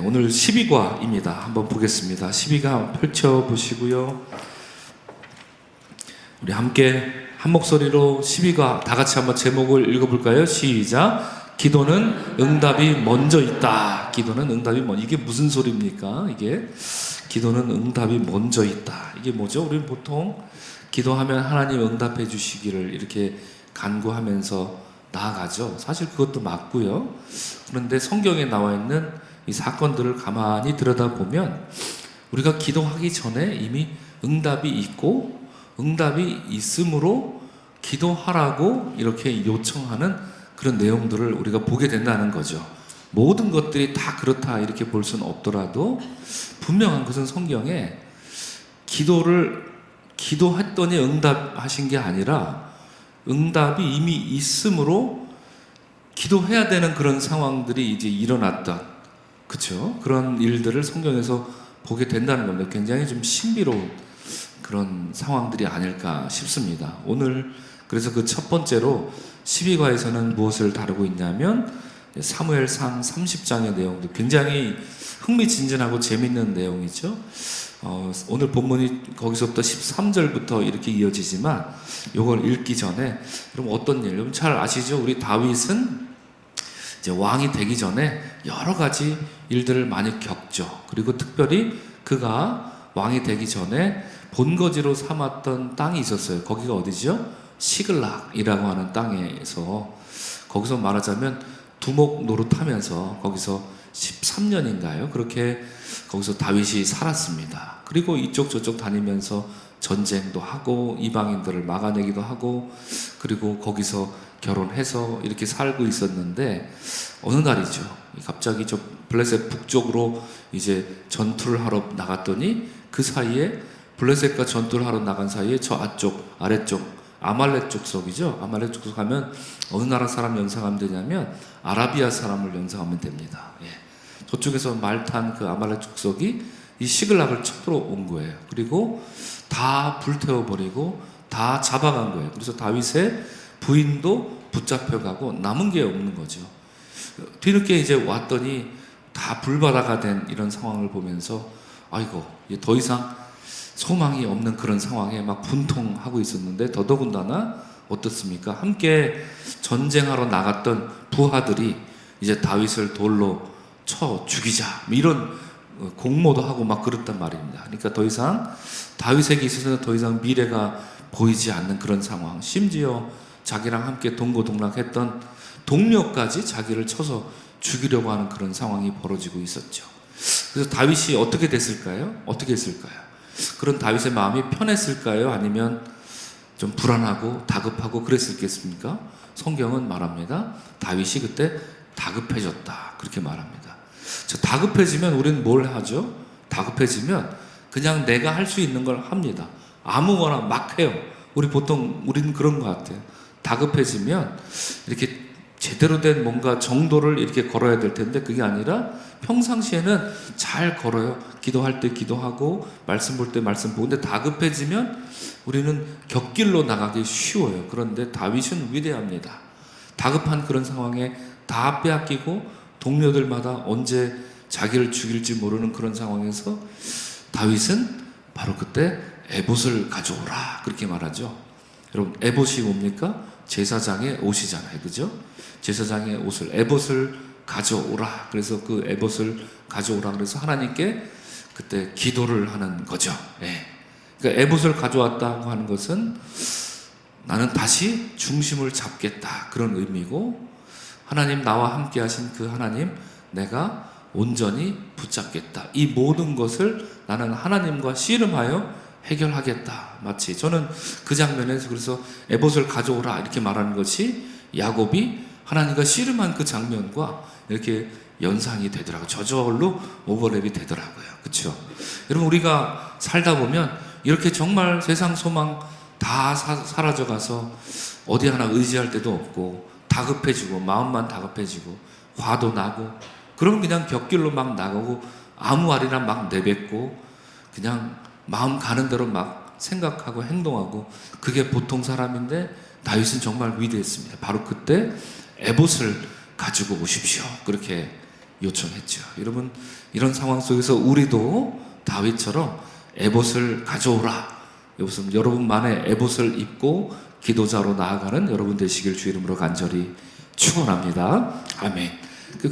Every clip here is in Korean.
오늘 12과입니다. 한번 보겠습니다. 12과 펼쳐보시고요. 우리 함께 한 목소리로 12과 다 같이 한번 제목을 읽어볼까요? 시작! 기도는 응답이 먼저 있다. 기도는 응답이 먼저. 이게 무슨 소리입니까? 이게 기도는 응답이 먼저 있다. 이게 뭐죠? 우리는 보통 기도하면 하나님 응답해 주시기를 이렇게 간구하면서 나아가죠. 사실 그것도 맞고요. 그런데 성경에 나와 있는 이 사건들을 가만히 들여다보면 우리가 기도하기 전에 이미 응답이 있고 응답이 있으므로 기도하라고 이렇게 요청하는 그런 내용들을 우리가 보게 된다는 거죠. 모든 것들이 다 그렇다 이렇게 볼 수는 없더라도 분명한 것은 성경에 기도했더니 응답하신 게 아니라 응답이 이미 있으므로 기도해야 되는 그런 상황들이 이제 일어났던, 그렇죠? 그런 일들을 성경에서 보게 된다는 겁니다. 굉장히 좀 신비로운 그런 상황들이 아닐까 싶습니다. 오늘 그래서 그 첫 번째로 12과에서는 무엇을 다루고 있냐면 사무엘상 30장의 내용도 굉장히 흥미진진하고 재밌는 내용이죠. 오늘 본문이 거기서부터 13절부터 이렇게 이어지지만 이걸 읽기 전에 여러분 어떤 일, 여러분 잘 아시죠? 우리 다윗은 이제 왕이 되기 전에 여러 가지 일들을 많이 겪죠. 그리고 특별히 그가 왕이 되기 전에 본거지로 삼았던 땅이 있었어요. 거기가 어디죠? 시글락이라고 하는 땅에서, 거기서 말하자면 두목 노릇하면서 거기서 13년인가요? 그렇게 거기서 다윗이 살았습니다. 그리고 이쪽 저쪽 다니면서 전쟁도 하고 이방인들을 막아내기도 하고 그리고 거기서 결혼해서 이렇게 살고 있었는데 어느 날이죠. 갑자기 저 블레셋 북쪽으로 이제 전투를 하러 나갔더니 그 사이에 블레셋과 전투를 하러 나간 사이에 저 앞쪽 아래쪽 아말렉 족속이죠. 아말렉 족속 하면 어느 나라 사람 연상하면 되냐면 아라비아 사람을 연상하면 됩니다. 예. 저쪽에서 말 탄 그 아말렉 족속이 이 시글락을 쳐들어 온 거예요. 그리고 다 불태워버리고 다 잡아간 거예요. 그래서 다윗의 부인도 붙잡혀가고 남은 게 없는 거죠. 뒤늦게 이제 왔더니 다 불바다가 된 이런 상황을 보면서 아이고 이제 더 이상 소망이 없는 그런 상황에 막 분통하고 있었는데 더더군다나 어떻습니까? 함께 전쟁하러 나갔던 부하들이 이제 다윗을 돌로 쳐 죽이자 이런 공모도 하고 막 그랬단 말입니다. 그러니까 더 이상 다윗에게 있어서는 더 이상 미래가 보이지 않는 그런 상황, 심지어 자기랑 함께 동고동락했던 동료까지 자기를 쳐서 죽이려고 하는 그런 상황이 벌어지고 있었죠. 그래서 다윗이 어떻게 됐을까요? 어떻게 했을까요? 그런 다윗의 마음이 편했을까요? 아니면 좀 불안하고 다급하고 그랬을겠습니까? 성경은 말합니다. 다윗이 그때 다급해졌다. 그렇게 말합니다. 자, 다급해지면 우리는 뭘 하죠? 다급해지면 그냥 내가 할 수 있는 걸 합니다. 아무거나 막 해요. 우리는 그런 것 같아요. 다급해지면 이렇게 제대로 된 뭔가 정도를 이렇게 걸어야 될 텐데 그게 아니라 평상시에는 잘 걸어요. 기도할 때 기도하고 말씀 볼 때 말씀 보고. 근데 다급해지면 우리는 곁길로 나가기 쉬워요. 그런데 다윗은 위대합니다. 다급한 그런 상황에 다 빼앗기고 동료들마다 언제 자기를 죽일지 모르는 그런 상황에서 다윗은 바로 그때 에봇을 가져오라 그렇게 말하죠. 여러분 에봇이 뭡니까? 제사장의 옷이잖아요. 그죠? 제사장의 옷을 에봇을 가져오라. 그래서 그 에봇을 가져오라. 그래서 하나님께 그때 기도를 하는 거죠. 예. 그러니까 에봇을 가져왔다고 하는 것은 나는 다시 중심을 잡겠다. 그런 의미고 하나님 나와 함께 하신 그 하나님 내가 온전히 붙잡겠다. 이 모든 것을 나는 하나님과 씨름하여 해결하겠다. 마치 저는 그 장면에서 그래서 에봇을 가져오라 이렇게 말하는 것이 야곱이 하나님과 씨름한 그 장면과 이렇게 연상이 되더라고요. 저절로 오버랩이 되더라고요. 그렇죠? 여러분 우리가 살다 보면 이렇게 정말 세상 소망 다 사라져가서 어디 하나 의지할 데도 없고 다급해지고 마음만 다급해지고 화도 나고 그럼 그냥 곁길로 막 나가고 아무 말이나 막 내뱉고 그냥 마음 가는 대로 막 생각하고 행동하고 그게 보통 사람인데 다윗은 정말 위대했습니다. 바로 그때 에봇을 가지고 오십시오. 그렇게 요청했죠. 여러분, 이런 상황 속에서 우리도 다윗처럼 에봇을 가져오라. 이것은 여러분만의 에봇을 입고 기도자로 나아가는 여러분 되시길 주 이름으로 간절히 축원합니다. 아멘.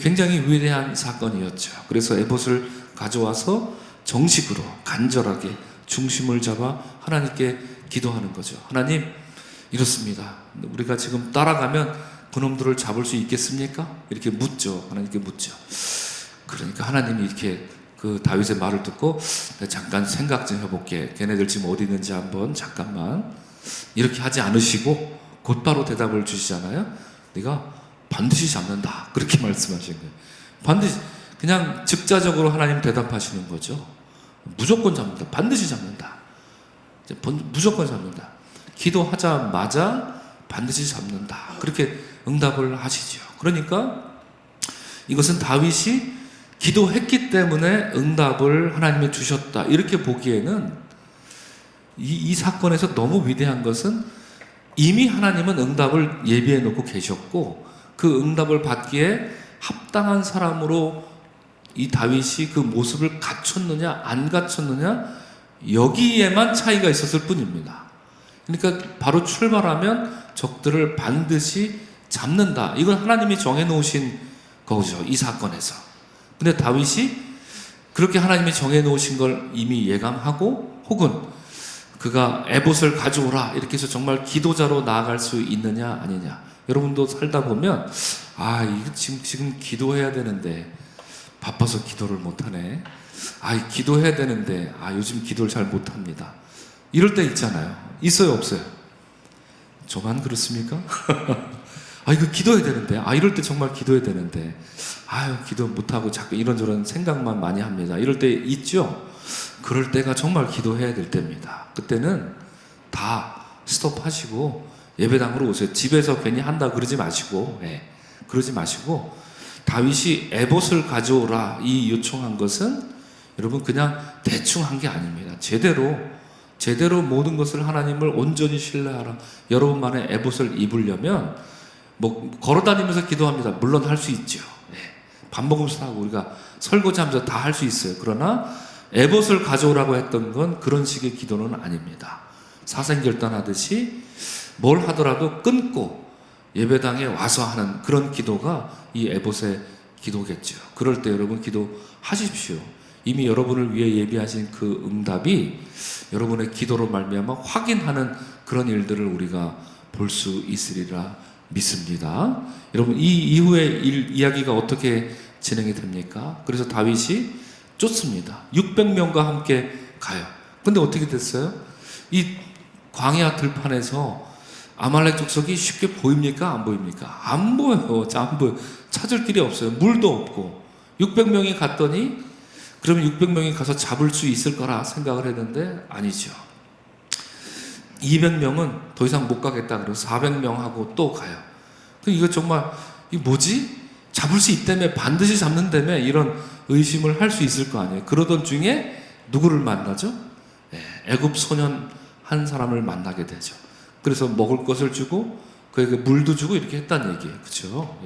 굉장히 위대한 사건이었죠. 그래서 에봇을 가져와서 정식으로 간절하게 중심을 잡아 하나님께 기도하는 거죠. 하나님, 이렇습니다. 우리가 지금 따라가면 그놈들을 잡을 수 있겠습니까? 이렇게 묻죠. 하나님께 묻죠. 그러니까 하나님이 이렇게 그 다윗의 말을 듣고 잠깐 생각 좀 해볼게. 걔네들 지금 어디 있는지 한번 잠깐만. 이렇게 하지 않으시고 곧바로 대답을 주시잖아요. 네가 반드시 잡는다. 그렇게 말씀하신 거예요. 반드시, 그냥 즉자적으로 하나님 대답하시는 거죠. 무조건 잡는다. 반드시 잡는다. 무조건 잡는다. 기도하자마자 반드시 잡는다. 그렇게 응답을 하시죠. 그러니까 이것은 다윗이 기도했기 때문에 응답을 하나님이 주셨다. 이렇게 보기에는 이 사건에서 너무 위대한 것은 이미 하나님은 응답을 예비해 놓고 계셨고 그 응답을 받기에 합당한 사람으로 이 다윗이 그 모습을 갖췄느냐 안 갖췄느냐 여기에만 차이가 있었을 뿐입니다. 그러니까 바로 출발하면 적들을 반드시 잡는다. 이건 하나님이 정해놓으신 거죠. 이 사건에서. 근데 다윗이 그렇게 하나님이 정해놓으신 걸 이미 예감하고 혹은 그가 에봇을 가져오라 이렇게 해서 정말 기도자로 나아갈 수 있느냐 아니냐. 여러분도 살다 보면 이거 지금 기도해야 되는데 바빠서 기도를 못하네. 기도해야 되는데 요즘 기도를 잘 못합니다. 이럴 때 있잖아요. 있어요 없어요? 저만 그렇습니까? 이거 기도해야 되는데 이럴 때 정말 기도해야 되는데 기도 못하고 자꾸 이런저런 생각만 많이 합니다. 이럴 때 있죠? 그럴 때가 정말 기도해야 될 때입니다. 그때는 다 스톱하시고 예배당으로 오세요. 집에서 괜히 한다 그러지 마시고 그러지 마시고 다윗이 에봇을 가져오라 이 요청한 것은 여러분 그냥 대충 한 게 아닙니다. 제대로 모든 것을 하나님을 온전히 신뢰하라. 여러분만의 에봇을 입으려면 걸어다니면서 기도합니다. 물론 할 수 있죠. 밥 먹으면서 하고 우리가 설거지하면서 다 할 수 있어요. 그러나 에봇을 가져오라고 했던 건 그런 식의 기도는 아닙니다. 사생결단하듯이 뭘 하더라도 끊고 예배당에 와서 하는 그런 기도가 이 에봇의 기도겠죠. 그럴 때 여러분 기도하십시오. 이미 여러분을 위해 예비하신 그 응답이 여러분의 기도로 말미암아 확인하는 그런 일들을 우리가 볼 수 있으리라 믿습니다. 여러분 이 이후의 이야기가 어떻게 진행이 됩니까? 그래서 다윗이 쫓습니다. 600명과 함께 가요. 근데 어떻게 됐어요? 이 광야 들판에서 아말렉 족속이 쉽게 보입니까? 안 보입니까? 안 보여요. 안 보여. 찾을 길이 없어요. 물도 없고. 600명이 갔더니 그러면 600명이 가서 잡을 수 있을 거라 생각을 했는데 아니죠. 200명은 더 이상 못 가겠다 그래서 400명하고 또 가요. 이거 정말 뭐지? 잡을 수 있다며 반드시 잡는다며 이런 의심을 할 수 있을 거 아니에요. 그러던 중에 누구를 만나죠? 애굽 소년 한 사람을 만나게 되죠. 그래서 먹을 것을 주고 그에게 물도 주고 이렇게 했다는 얘기예요. 그렇죠?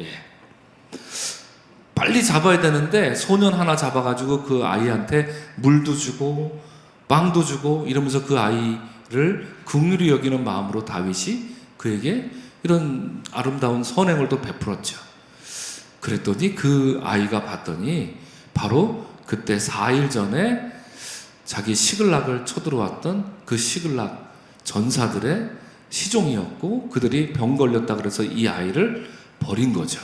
빨리 잡아야 되는데 소년 하나 잡아가지고 그 아이한테 물도 주고 빵도 주고 이러면서 그 아이를 긍휼히 여기는 마음으로 다윗이 그에게 이런 아름다운 선행을 또 베풀었죠. 그랬더니 그 아이가 봤더니 바로 그때 4일 전에 자기 시글락을 쳐들어왔던 그 시글락 전사들의 시종이었고 그들이 병 걸렸다 그래서 이 아이를 버린 거죠.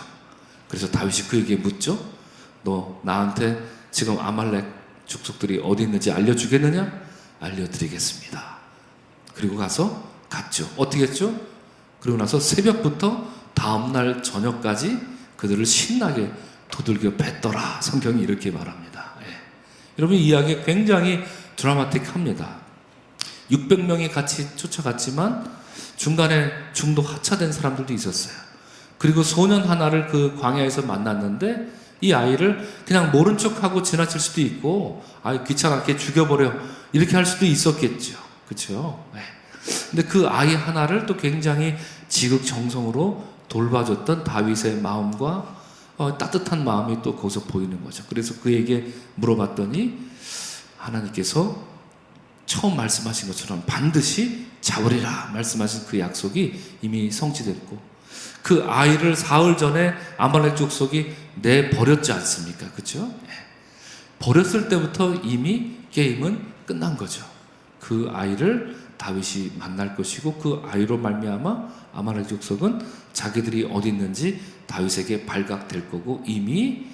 그래서 다윗이 그에게 묻죠. 너 나한테 지금 아말렉 족속들이 어디 있는지 알려주겠느냐? 알려드리겠습니다. 그리고 갔죠. 어떻게 했죠? 그리고 나서 새벽부터 다음날 저녁까지 그들을 신나게 두들겨 팼더라. 성경이 이렇게 말합니다. 여러분 이 이야기 굉장히 드라마틱합니다. 600명이 같이 쫓아갔지만 중간에 중도 하차된 사람들도 있었어요. 그리고 소년 하나를 그 광야에서 만났는데 이 아이를 그냥 모른 척하고 지나칠 수도 있고 귀찮게 죽여버려 이렇게 할 수도 있었겠죠. 그렇죠? 근데 그 아이 하나를 또 굉장히 지극정성으로 돌봐줬던 다윗의 마음과 따뜻한 마음이 또 거기서 보이는 거죠. 그래서 그에게 물어봤더니 하나님께서 처음 말씀하신 것처럼 반드시 잡으리라 말씀하신 그 약속이 이미 성취됐고, 그 아이를 사흘 전에 아말렉 족속이 내버렸지 않습니까? 그렇죠? 버렸을 때부터 이미 게임은 끝난 거죠. 그 아이를 다윗이 만날 것이고, 그 아이로 말미암아 아말렉 족속은 자기들이 어디 있는지 다윗에게 발각될 거고, 이미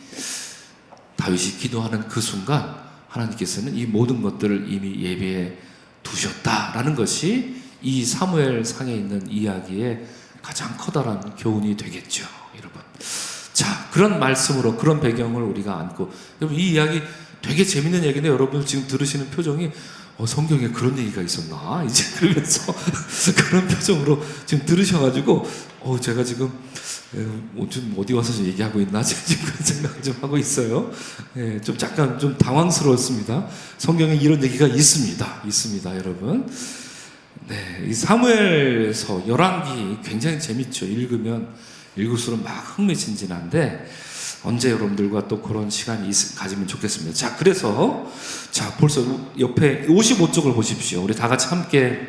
다윗이 기도하는 그 순간 하나님께서는 이 모든 것들을 이미 예배해 두셨다라는 것이 이 사무엘 상에 있는 이야기의 가장 커다란 교훈이 되겠죠, 여러분. 자, 그런 말씀으로, 그런 배경을 우리가 안고, 여러분 이 이야기 되게 재밌는 얘기인데, 여러분 지금 들으시는 표정이 성경에 그런 얘기가 있었나? 이제 그러면서 그런 표정으로 지금 들으셔가지고 제가 지금 좀 어디 와서 좀 얘기하고 있나? 지금 그런 생각을 좀 하고 있어요. 좀 약간 좀 당황스러웠습니다. 성경에 이런 얘기가 있습니다, 여러분. 네, 이 사무엘서 열왕기 굉장히 재밌죠. 읽으면 읽을수록 막 흥미진진한데, 언제 여러분들과 또 그런 시간이 가지면 좋겠습니다. 자, 그래서 벌써 옆에 55쪽을 보십시오. 우리 다 같이 함께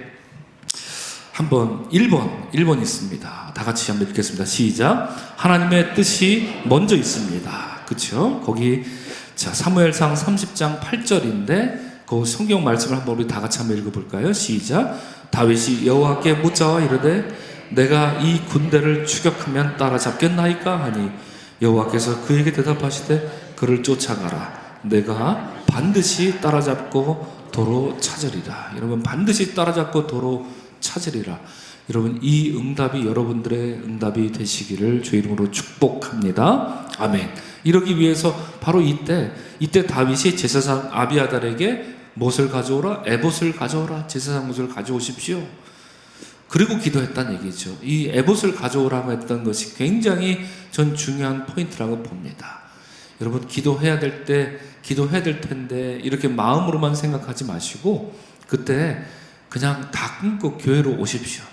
한번 1번 있습니다. 다 같이 한번 읽겠습니다. 시작. 하나님의 뜻이 먼저 있습니다. 그렇죠? 거기 사무엘상 30장 8절인데 그 성경 말씀을 한번 우리 다 같이 한번 읽어볼까요? 시작. 다윗이 여호와께 묻자와 이르되 내가 이 군대를 추격하면 따라잡겠나이까 하니 여호와께서 그에게 대답하시되 그를 쫓아가라. 내가 반드시 따라잡고 도로 찾으리라. 여러분, 반드시 따라잡고 도로 찾으리라. 여러분, 이 응답이 여러분들의 응답이 되시기를 주 이름으로 축복합니다. 아멘. 이러기 위해서 바로 이때 다윗이 제사장 아비아달에게 못을 가져오라, 에봇을 가져오라, 제사장 옷을 가져오십시오. 그리고 기도했다는 얘기죠. 이 에봇을 가져오라고 했던 것이 굉장히 전 중요한 포인트라고 봅니다. 여러분, 기도해야 될 텐데 이렇게 마음으로만 생각하지 마시고 그때 그냥 다 끊고 교회로 오십시오.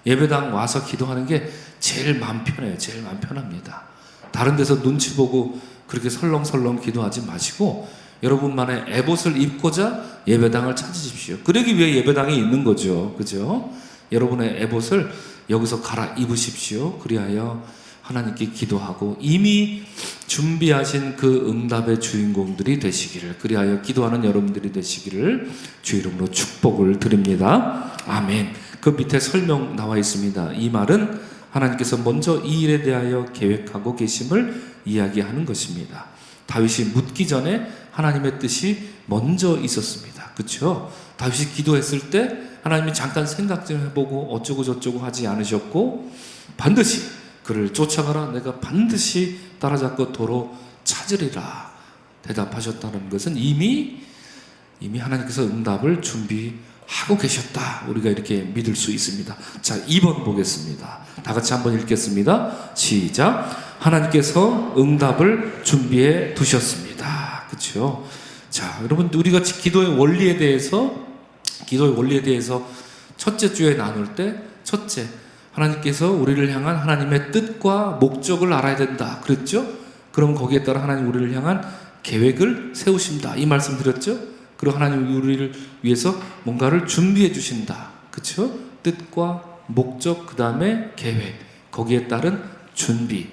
예배당 와서 기도하는 게 제일 마음 편해요. 제일 마음 편합니다. 다른 데서 눈치 보고 그렇게 설렁설렁 기도하지 마시고 여러분만의 에봇을 입고자 예배당을 찾으십시오. 그러기 위해 예배당이 있는 거죠. 그죠? 여러분의 에봇을 여기서 갈아입으십시오. 그리하여 하나님께 기도하고 이미 준비하신 그 응답의 주인공들이 되시기를, 그리하여 기도하는 여러분들이 되시기를 주 이름으로 축복을 드립니다. 아멘. 그 밑에 설명 나와 있습니다. 이 말은 하나님께서 먼저 이 일에 대하여 계획하고 계심을 이야기하는 것입니다. 다윗이 묻기 전에 하나님의 뜻이 먼저 있었습니다. 그렇죠? 다윗이 기도했을 때 하나님이 잠깐 생각 좀 해보고 어쩌고 저쩌고 하지 않으셨고, 반드시 그를 쫓아가라, 내가 반드시 따라잡고 도로 찾으리라 대답하셨다는 것은 이미 하나님께서 응답을 준비하고 계셨다, 우리가 이렇게 믿을 수 있습니다. 자, 2번 보겠습니다. 다 같이 한번 읽겠습니다. 시작. 하나님께서 응답을 준비해 두셨습니다. 그렇죠? 자, 여러분, 우리가 기도의 원리에 대해서 첫째 주에 나눌 때, 첫째, 하나님께서 우리를 향한 하나님의 뜻과 목적을 알아야 된다 그랬죠? 그럼 거기에 따라 하나님 우리를 향한 계획을 세우신다, 이 말씀 드렸죠? 그리고 하나님 우리를 위해서 뭔가를 준비해 주신다. 그렇죠? 뜻과 목적, 그 다음에 계획, 거기에 따른 준비.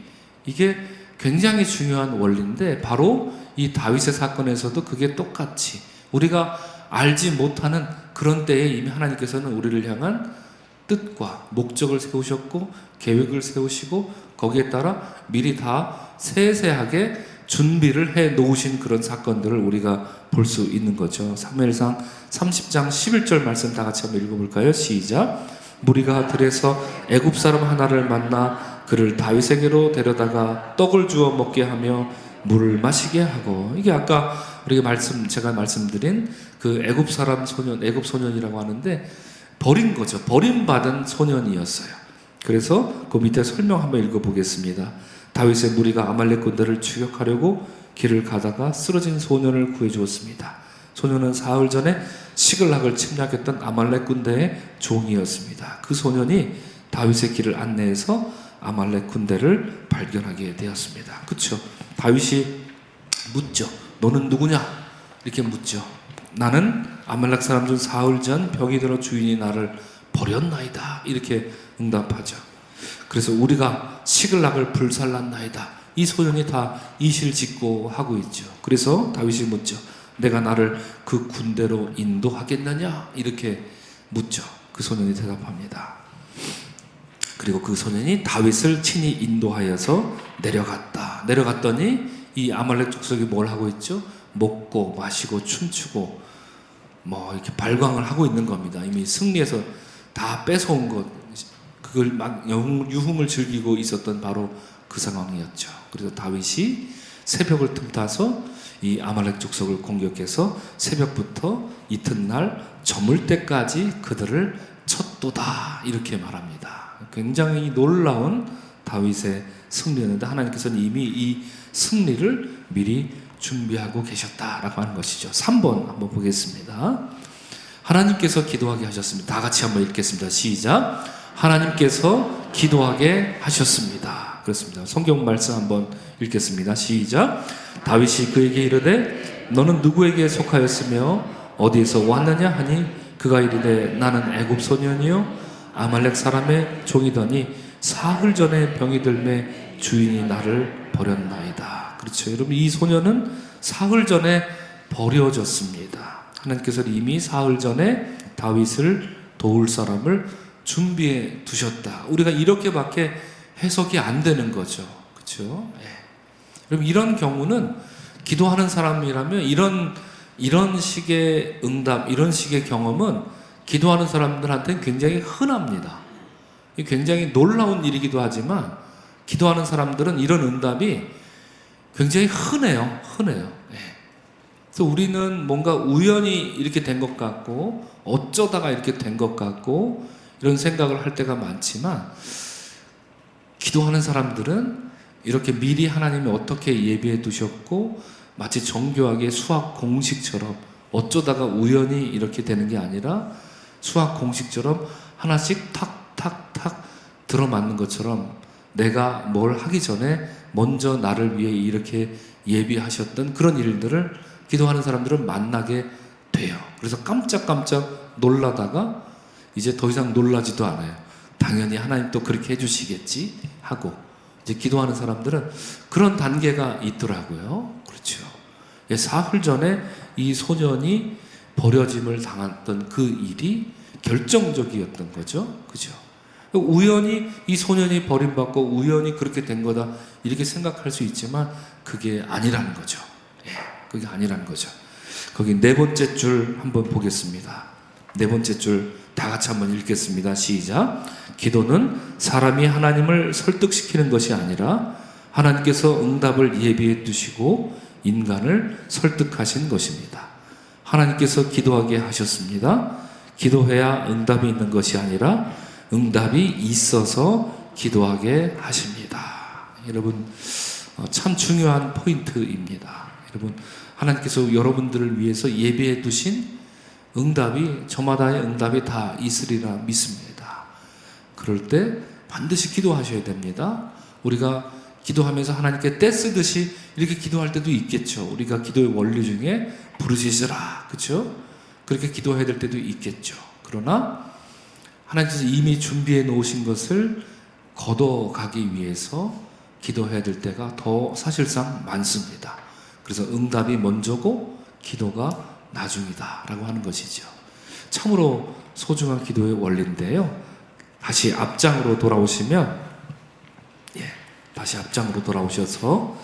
이게 굉장히 중요한 원리인데, 바로 이 다윗의 사건에서도 그게 똑같이 우리가 알지 못하는 그런 때에 이미 하나님께서는 우리를 향한 뜻과 목적을 세우셨고 계획을 세우시고 거기에 따라 미리 다 세세하게 준비를 해 놓으신 그런 사건들을 우리가 볼 수 있는 거죠. 사무엘상 30장 11절 말씀 다 같이 한번 읽어볼까요? 시작. 무리가 들에서 애굽 사람 하나를 만나 그를 다윗에게로 데려다가 떡을 주어 먹게 하며 물을 마시게 하고, 이게 아까 우리가 제가 말씀드린 그 애굽 사람 소년, 애굽 소년이라고 하는데 버린 거죠. 버림받은 소년이었어요. 그래서 그 밑에 설명 한번 읽어보겠습니다. 다윗의 무리가 아말렉 군대를 추격하려고 길을 가다가 쓰러진 소년을 구해주었습니다. 소년은 사흘 전에 시글락을 침략했던 아말렉 군대의 종이었습니다. 그 소년이 다윗의 길을 안내해서 아말렉 군대를 발견하게 되었습니다. 그렇죠? 다윗이 묻죠. 너는 누구냐? 이렇게 묻죠. 나는 아말렉 사람 중 사흘 전 병이 들어 주인이 나를 버렸나이다. 이렇게 응답하죠. 그래서 우리가 시글락을 불살랐나이다. 이 소년이 다 이실직고 하고 있죠. 그래서 다윗이 묻죠. 내가 나를 그 군대로 인도하겠느냐? 이렇게 묻죠. 그 소년이 대답합니다. 그리고 그 소년이 다윗을 친히 인도하여서 내려갔다. 내려갔더니 이 아말렉 족속이 뭘 하고 있죠? 먹고 마시고 춤추고 뭐 이렇게 발광을 하고 있는 겁니다. 이미 승리해서 다 뺏어온 것, 그걸 막 유흥을 즐기고 있었던 바로 그 상황이었죠. 그래서 다윗이 새벽을 틈타서 이 아말렉 족속을 공격해서 새벽부터 이튿날 저물 때까지 그들을 쳤도다. 이렇게 말합니다. 굉장히 놀라운 다윗의 승리였는데 하나님께서는 이미 이 승리를 미리 준비하고 계셨다라고 하는 것이죠. 3번 한번 보겠습니다. 하나님께서 기도하게 하셨습니다. 다 같이 한번 읽겠습니다. 시작. 하나님께서 기도하게 하셨습니다. 그렇습니다. 성경 말씀 한번 읽겠습니다. 시작. 다윗이 그에게 이르되 너는 누구에게 속하였으며 어디에서 왔느냐 하니 그가 이르되 나는 애굽 소년이요 아말렉 사람의 종이더니 사흘 전에 병이 들매 주인이 나를 버렸나이다. 그렇죠. 여러분, 이 소년은 사흘 전에 버려졌습니다. 하나님께서는 이미 사흘 전에 다윗을 도울 사람을 준비해 두셨다. 우리가 이렇게밖에 해석이 안 되는 거죠. 그렇죠? 예. 여러분, 이런 경우는 기도하는 사람이라면 이런 식의 응답, 이런 식의 경험은 기도하는 사람들한테는 굉장히 흔합니다. 굉장히 놀라운 일이기도 하지만 기도하는 사람들은 이런 응답이 굉장히 흔해요. 예. 그래서 우리는 뭔가 우연히 이렇게 된 것 같고 어쩌다가 이렇게 된 것 같고 이런 생각을 할 때가 많지만 기도하는 사람들은 이렇게 미리 하나님이 어떻게 예비해 두셨고 마치 정교하게 수학 공식처럼 어쩌다가 우연히 이렇게 되는 게 아니라 수학 공식처럼 하나씩 탁탁탁 들어맞는 것처럼 내가 뭘 하기 전에 먼저 나를 위해 이렇게 예비하셨던 그런 일들을 기도하는 사람들은 만나게 돼요. 그래서 깜짝깜짝 놀라다가 이제 더 이상 놀라지도 않아요. 당연히 하나님 또 그렇게 해주시겠지 하고 이제 기도하는 사람들은 그런 단계가 있더라고요. 그렇죠. 사흘 전에 이 소년이 버려짐을 당했던 그 일이 결정적이었던 거죠. 그죠? 우연히 이 소년이 버림받고 우연히 그렇게 된 거다 이렇게 생각할 수 있지만 그게 아니라는 거죠. 그게 아니라는 거죠. 거기 네 번째 줄 한번 보겠습니다. 네 번째 줄 다 같이 한번 읽겠습니다. 시작. 기도는 사람이 하나님을 설득시키는 것이 아니라 하나님께서 응답을 예비해 두시고 인간을 설득하신 것입니다. 하나님께서 기도하게 하셨습니다. 기도해야 응답이 있는 것이 아니라 응답이 있어서 기도하게 하십니다. 여러분, 참 중요한 포인트입니다. 여러분, 하나님께서 여러분들을 위해서 예비해 두신 응답이, 저마다의 응답이 다 있으리라 믿습니다. 그럴 때 반드시 기도하셔야 됩니다. 우리가 기도하면서 하나님께 떼쓰듯이 이렇게 기도할 때도 있겠죠. 우리가 기도의 원리 중에 부르짖으라, 그렇죠? 그렇게 기도해야 될 때도 있겠죠. 그러나 하나님께서 이미 준비해 놓으신 것을 걷어가기 위해서 기도해야 될 때가 더 사실상 많습니다. 그래서 응답이 먼저고 기도가 나중이다 라고 하는 것이죠. 참으로 소중한 기도의 원리인데요. 다시 앞장으로 돌아오시면, 다시 앞장으로 돌아오셔서,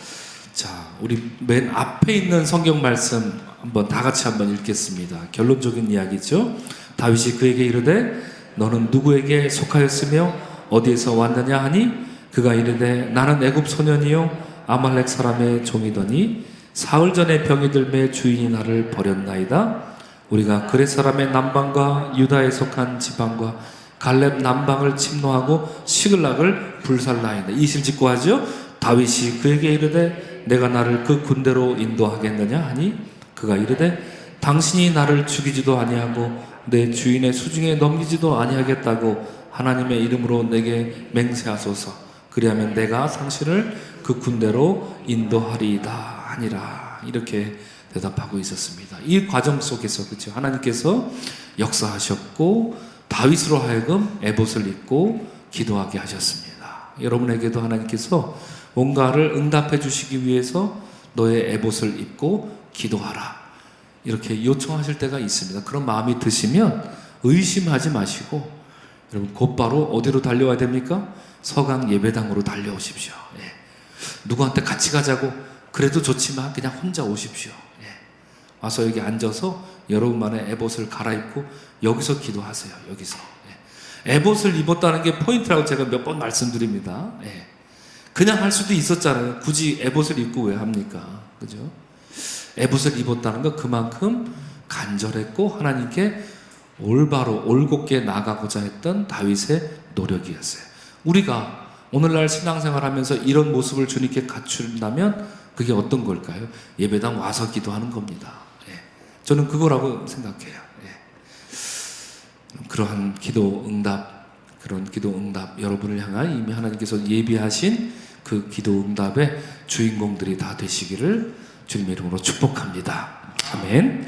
자, 우리 맨 앞에 있는 성경 말씀 한번 다 같이 한번 읽겠습니다. 결론적인 이야기죠. 다윗이 그에게 이르되 너는 누구에게 속하였으며 어디에서 왔느냐 하니 그가 이르되 나는 애굽 소년이요 아말렉 사람의 종이더니 사흘 전에 병이 들매 주인이 나를 버렸나이다. 우리가 그렛 사람의 남방과 유다에 속한 지방과 갈렙 남방을 침노하고 시글락을 불살라이다. 이실직고 하죠. 다윗이 그에게 이르되 내가 나를 그 군대로 인도하겠느냐 하니 그가 이르되 당신이 나를 죽이지도 아니하고 내 주인의 수중에 넘기지도 아니하겠다고 하나님의 이름으로 내게 맹세하소서. 그리하면 내가 당신을 그 군대로 인도하리이다 하니라. 이렇게 대답하고 있었습니다. 이 과정 속에서 그렇죠. 하나님께서 역사하셨고 다윗으로 하여금 에봇을 입고 기도하게 하셨습니다. 여러분에게도 하나님께서 뭔가를 응답해 주시기 위해서 너의 에봇을 입고 기도하라. 이렇게 요청하실 때가 있습니다. 그런 마음이 드시면 의심하지 마시고 여러분 곧바로 어디로 달려와야 됩니까? 서강 예배당으로 달려오십시오. 예. 누구한테 같이 가자고 그래도 좋지만 그냥 혼자 오십시오. 예. 와서 여기 앉아서 여러분만의 에봇을 갈아입고 여기서 기도하세요. 여기서. 예. 에봇을 입었다는 게 포인트라고 제가 몇 번 말씀드립니다. 예. 그냥 할 수도 있었잖아요. 굳이 에봇을 입고 왜 합니까? 그죠? 에봇을 입었다는 건 그만큼 간절했고 하나님께 올바로 올곧게 나가고자 했던 다윗의 노력이었어요. 우리가 오늘날 신앙생활하면서 이런 모습을 주님께 갖춘다면 그게 어떤 걸까요? 예배당 와서 기도하는 겁니다. 예. 저는 그거라고 생각해요. 예. 그러한 기도 응답, 그런 기도 응답 여러분을 향한 이미 하나님께서 예비하신 그 기도 응답의 주인공들이 다 되시기를 주님의 이름으로 축복합니다. 아멘.